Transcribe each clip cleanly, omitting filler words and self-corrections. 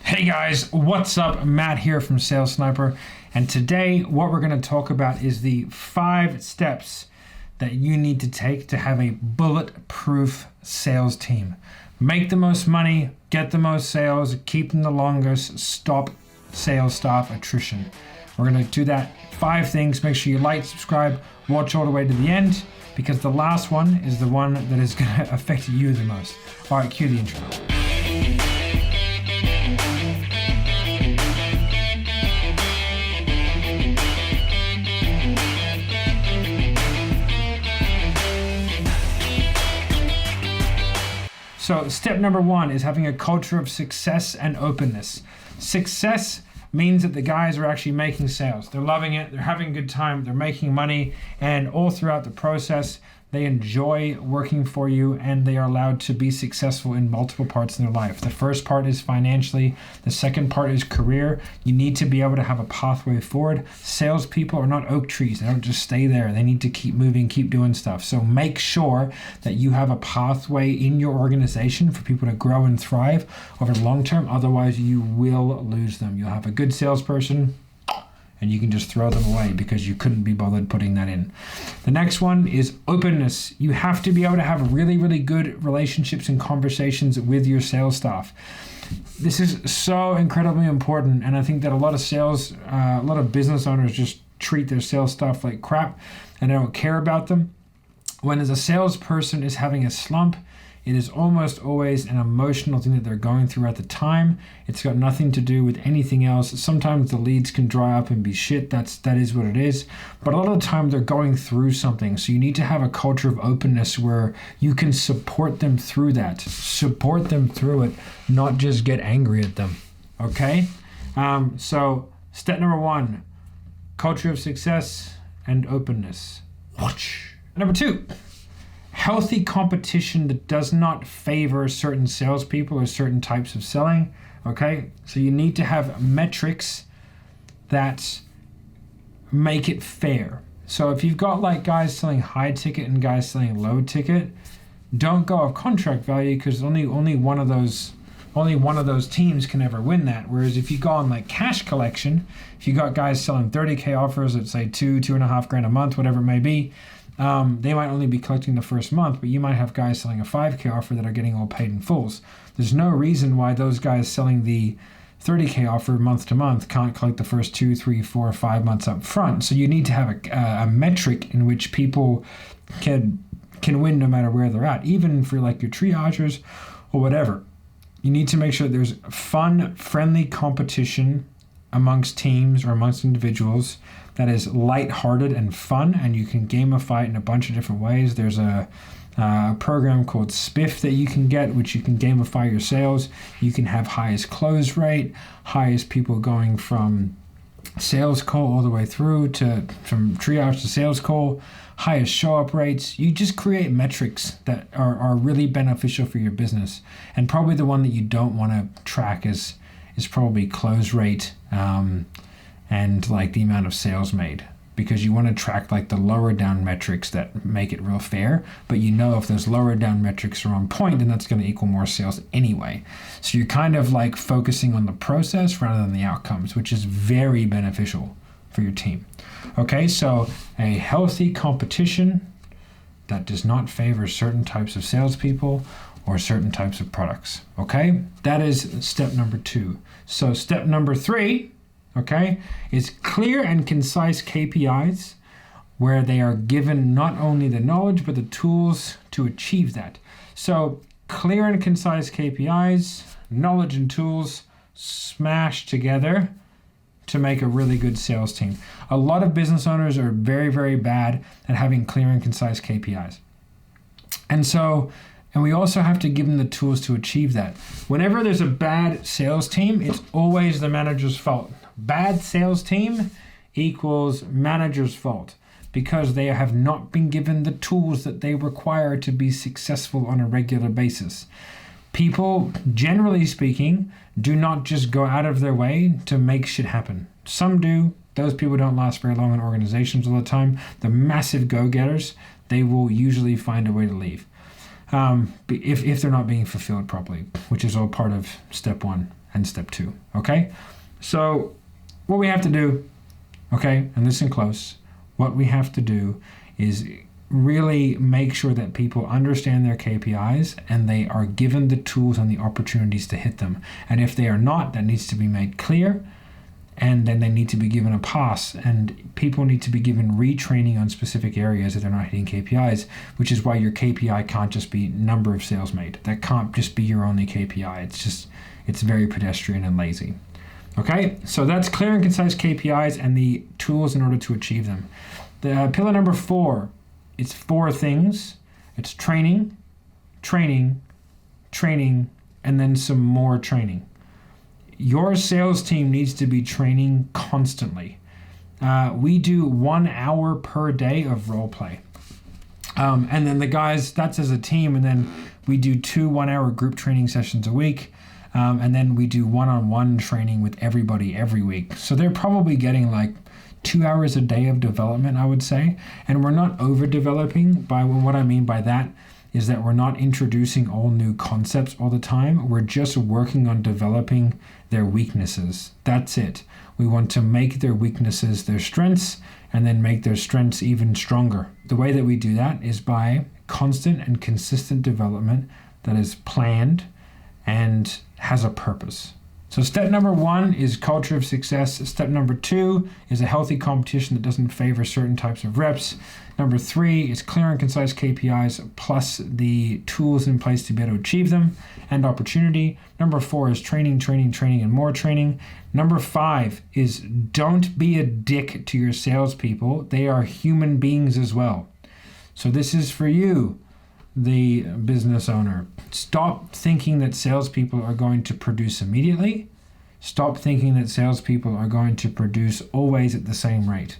Hey guys, what's up? Matt here from Sales Sniper, and today what we're going to talk about is the 5 steps that you need to take to have a bulletproof sales team. Make the most money, get the most sales, keep them the longest, stop sales staff attrition. We're going to do that 5 things. Make sure you like, subscribe, watch all the way to the end, because the last one is the one that is going to affect you the most. All right, cue the intro. So step number 1 is having a culture of success and openness. Success means that the guys are actually making sales. They're loving it, they're having a good time, they're making money, and all throughout the process, they enjoy working for you and they are allowed to be successful in multiple parts in their life. The first part is financially. The second part is career. You need to be able to have a pathway forward. Salespeople are not oak trees. They don't just stay there. They need to keep moving, keep doing stuff. So make sure that you have a pathway in your organization for people to grow and thrive over the long term. Otherwise, you will lose them. You'll have a good salesperson, and you can just throw them away because you couldn't be bothered putting that in. The next one is openness. You have to be able to have really, really good relationships and conversations with your sales staff. This is so incredibly important, and I think that a lot of business owners just treat their sales staff like crap, and they don't care about them. When as a salesperson is having a slump, it is almost always an emotional thing that they're going through at the time. It's got nothing to do with anything else. Sometimes the leads can dry up and be shit. That is what it is. But a lot of the time they're going through something. So you need to have a culture of openness where you can support them through that. Support them through it, not just get angry at them. Okay? So step number 1, culture of success and openness. Number 2. Healthy competition that does not favor certain salespeople or certain types of selling. Okay, so you need to have metrics that make it fair. So if you've got like guys selling high ticket and guys selling low ticket, don't go off contract value, because only one of those teams can ever win that. Whereas if you go on like cash collection, if you got guys selling 30K offers at say $2.5 a month, whatever it may be, they might only be collecting the first month, but you might have guys selling a 5K offer that are getting all paid in fulls. There's no reason why those guys selling the 30K offer month to month can't collect the first 2, 3, 4, 5 months up front. So you need to have a metric in which people can win no matter where they're at, even for like your triagers or whatever. You need to make sure there's fun, friendly competition amongst teams or amongst individuals that is lighthearted and fun, and you can gamify it in a bunch of different ways. There's a program called Spiff that you can get, which you can gamify your sales. You can have highest close rate, highest people going from sales call all the way through to from triage to sales call, highest show up rates. You just create metrics that are really beneficial for your business. And probably the one that you don't want to track is probably close rate, and like the amount of sales made, because you want to track like the lower down metrics that make it real fair. But you know, if those lower down metrics are on point, then that's going to equal more sales anyway. So you're kind of like focusing on the process rather than the outcomes, which is very beneficial for your team. Okay, so a healthy competition that does not favor certain types of salespeople or certain types of products. Okay, that is step number 2. So step number 3, okay, is clear and concise KPIs where they are given not only the knowledge but the tools to achieve that. So clear and concise KPIs, knowledge and tools smashed together to make a really good sales team. A lot of business owners are very, very bad at having clear and concise KPIs. And we also have to give them the tools to achieve that. Whenever there's a bad sales team, it's always the manager's fault. Bad sales team equals manager's fault, because they have not been given the tools that they require to be successful on a regular basis. People, generally speaking, do not just go out of their way to make shit happen. Some do. Those people don't last very long in organizations all the time. The massive go-getters, they will usually find a way to leave. If they're not being fulfilled properly, which is all part of step 1. and step 2. Okay, so what we have to do, okay, and listen close, what we have to do is really make sure that people understand their KPIs and they are given the tools and the opportunities to hit them. And if they are not, that needs to be made clear, and then they need to be given a pass, and people need to be given retraining on specific areas if they're not hitting KPIs, which is why your KPI can't just be number of sales made. That can't just be your only KPI. It's very pedestrian and lazy. Okay, so that's clear and concise KPIs and the tools in order to achieve them. The pillar number 4, it's 4 things. It's training, training, training, and then some more training. Your sales team needs to be training constantly. We do 1 hour per day of role play. And then the guys, that's as a team, and then we do 2 1-hour group training sessions a week. And then we do one-on-one training with everybody every week. So they're probably getting like 2 hours a day of development, I would say. And we're not over-developing. What I mean by that is that we're not introducing all new concepts all the time. We're just working on developing their weaknesses. That's it. We want to make their weaknesses their strengths and then make their strengths even stronger. The way that we do that is by constant and consistent development that is planned and has a purpose. So step number 1 is culture of success. Step number 2 is a healthy competition that doesn't favor certain types of reps. Number 3 is clear and concise KPIs plus the tools in place to be able to achieve them and opportunity. Number 4 is training, training, training, and more training. Number 5 is don't be a dick to your salespeople. They are human beings as well. So this is for you, the business owner. Stop thinking that salespeople are going to produce immediately. Stop thinking that salespeople are going to produce always at the same rate.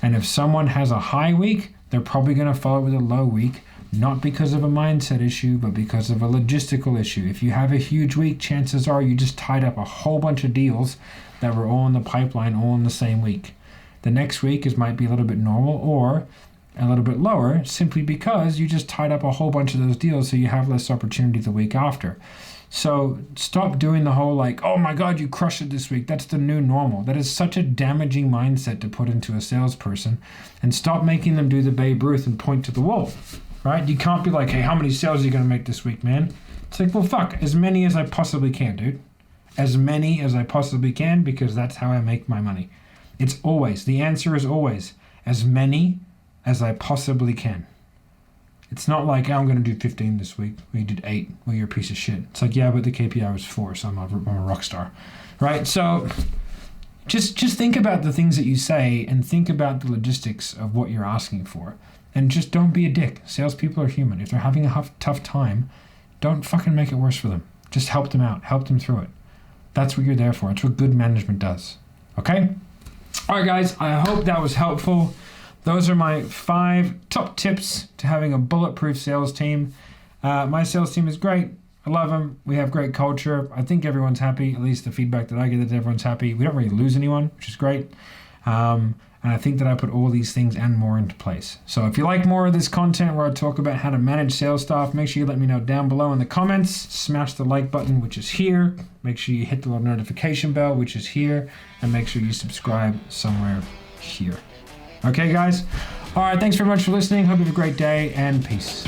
And if someone has a high week, they're probably going to follow with a low week, not because of a mindset issue, but because of a logistical issue. If you have a huge week, chances are you just tied up a whole bunch of deals that were all in the pipeline, all in the same week. The next week might be a little bit normal or a little bit lower simply because you just tied up a whole bunch of those deals, so you have less opportunity the week after. So stop doing the whole like, oh my God, you crushed it this week. That's the new normal. That is such a damaging mindset to put into a salesperson, and stop making them do the Babe Ruth and point to the wall, right? You can't be like, hey, how many sales are you going to make this week, man? It's like, well, fuck, as many as I possibly can, dude. As many as I possibly can, because that's how I make my money. It's always, the answer is always as many as I possibly can. It's not like, oh, I'm going to do 15 this week. Well, you did 8. Well, you're a piece of shit. It's like, yeah, but the KPI was 4, so I'm a rock star, right? So just think about the things that you say and think about the logistics of what you're asking for. And just don't be a dick. Salespeople are human. If they're having a tough time, don't fucking make it worse for them. Just help them out. Help them through it. That's what you're there for. It's what good management does. Okay? All right, guys. I hope that was helpful. Those are my 5 top tips to having a bulletproof sales team. My sales team is great. I love them. We have great culture. I think everyone's happy. At least the feedback that I get is everyone's happy. We don't really lose anyone, which is great. And I think that I put all these things and more into place. So if you like more of this content where I talk about how to manage sales staff, make sure you let me know down below in the comments. Smash the like button, which is here. Make sure you hit the little notification bell, which is here. And make sure you subscribe somewhere here. Okay, guys? All right, thanks very much for listening. Hope you have a great day, and peace.